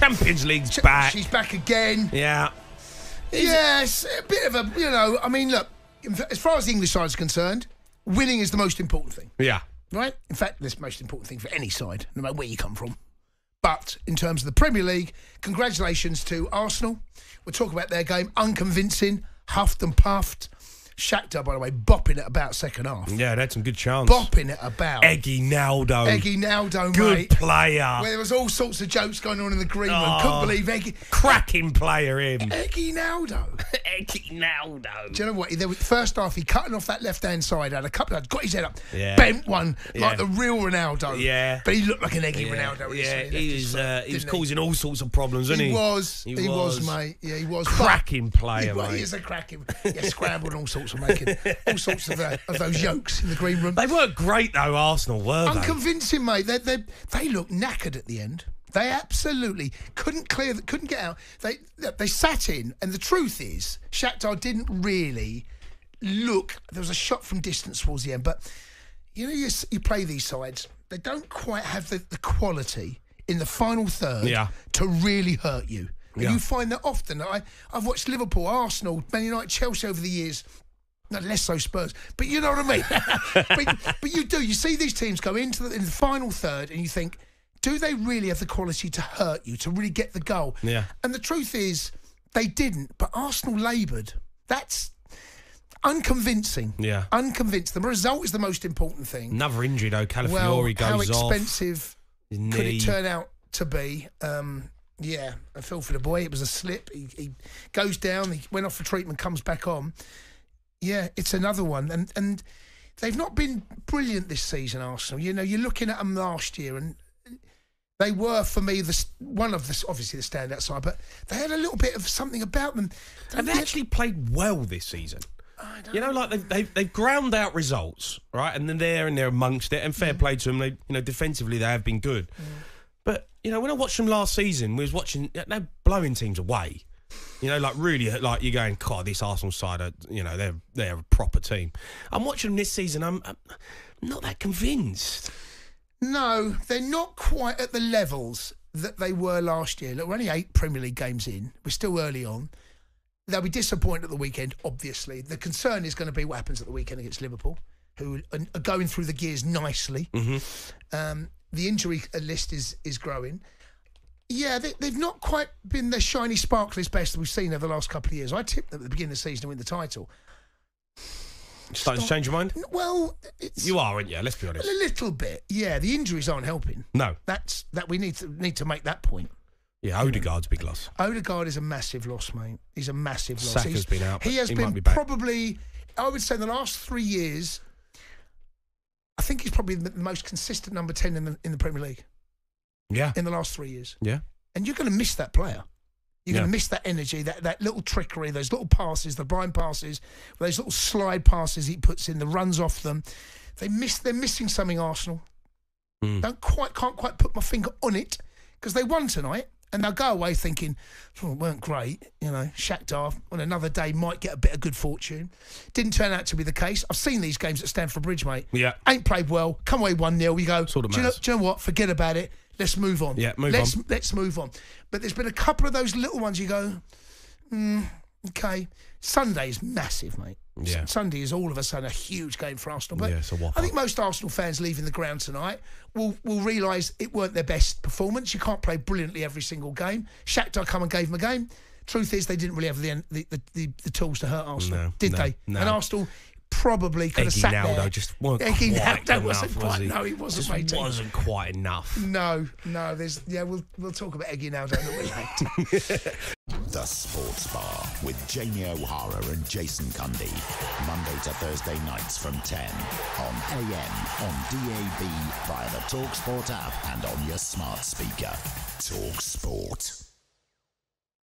Champions League's back. She's back again. Yeah. Yes, a bit of a, I mean, look, as far as the English side's concerned, winning is the most important thing. Yeah. Right? In fact, that's the most important thing for any side, no matter where you come from. But in terms of the Premier League, congratulations to Arsenal. We'll talk about their game. Unconvincing, huffed and puffed. Shakhtar, by the way, bopping it about second half. Yeah, they had some good chance. Bopping it about. Eggy Naldo. Eggy Naldo, good mate. Good player. Where there was all sorts of jokes going on in the green room. Couldn't believe Eggy. Cracking player, him. Eggy Naldo. Eggy Naldo. Do you know what? First half, he cutting off that left-hand side, had a couple of, got his head up, yeah. bent one like the real Ronaldo. Yeah. But he looked like an Eggy Ronaldo. Yeah, he was causing all sorts of problems, wasn't he? He was, mate. Yeah, he was. Cracking player, mate. He is a cracking. Yeah, scrambled all sorts of making. All sorts of those jokes in the green room. They weren't great though, Arsenal, were they? Unconvincing, mate. They looked knackered at the end. They absolutely couldn't get out. They sat in, and the truth is, Shakhtar didn't really look. There was a shot from distance towards the end, but you play these sides. They don't quite have the quality in the final third to really hurt you. And you find that often. I've watched Liverpool, Arsenal, Man United, Chelsea over the years. Not less so Spurs, but you know what I mean. but you do. You see these teams go into in the final third, and you think, do they really have the quality to hurt you, to really get the goal? Yeah. And the truth is, they didn't. But Arsenal laboured. That's unconvincing. Yeah. Unconvincing. The result is the most important thing. Another injury though. Calafiori goes off. How expensive could it turn out to be? Yeah, I feel for the boy. It was a slip. He goes down. He went off for treatment. Comes back on. Yeah, it's another one. And they've not been brilliant this season, Arsenal. You're looking at them last year, and they were, for me, one of the obviously the standout side, but they had a little bit of something about them. Have they actually played well this season? Like they've ground out results, right? And then they're amongst it, and fair play to them. Defensively they have been good. But, when I watched them last season, we was watching, they're blowing teams away. Really, you're going, God, this Arsenal side, they're a proper team. I'm watching them this season, I'm not that convinced. No, they're not quite at the levels that they were last year. Look, we're only 8 Premier League games in. We're still early on. They'll be disappointed at the weekend, obviously. The concern is going to be what happens at the weekend against Liverpool, who are going through the gears nicely. Mm-hmm. The injury list is growing. Yeah, they've not quite been the shiny, sparkliest best that we've seen over the last couple of years. I tipped them at the beginning of the season to win the title. Starting to change your mind? Well, you are, aren't you? Let's be honest. A little bit. Yeah, the injuries aren't helping. No, that we need to make that point. Yeah, Odegaard's a big loss. Odegaard is a massive loss, mate. He's a massive loss. Saka's been out. He has been probably, I would say, in the last 3 years, I think he's probably the most consistent number 10 in the Premier League. Yeah. In the last 3 years. Yeah. And you're going to miss that player. You're going to miss that energy, that little trickery, those little passes, the blind passes, those little slide passes he puts in, the runs off them. They're missing something, Arsenal. Can't quite put my finger on it, because they won tonight, and they'll go away thinking, it weren't great. Shakhtar on another day might get a bit of good fortune. Didn't turn out to be the case. I've seen these games at Stamford Bridge, mate. Yeah. Ain't played well. Come away 1-0. You go, sort of do you know what? Forget about it. Let's move on. Yeah, let's move on. But there's been a couple of those little ones you go, okay. Sunday's massive, mate. Yeah. Sunday is all of a sudden a huge game for Arsenal. But it's a whopper. I think most Arsenal fans leaving the ground tonight will realise it weren't their best performance. You can't play brilliantly every single game. Shakhtar come and gave them a game. Truth is, they didn't really have the tools to hurt Arsenal, did they? No. And Arsenal probably could have sat there. Just wasn't quite enough, was he? No, he wasn't. Just wasn't quite enough. No. We'll talk about Eggy Naldo in a minute. The Sports Bar with Jamie O'Hara and Jason Cundy. Monday to Thursday nights from 10 on AM, on DAB, via the talkSPORT app and on your smart speaker. talkSPORT.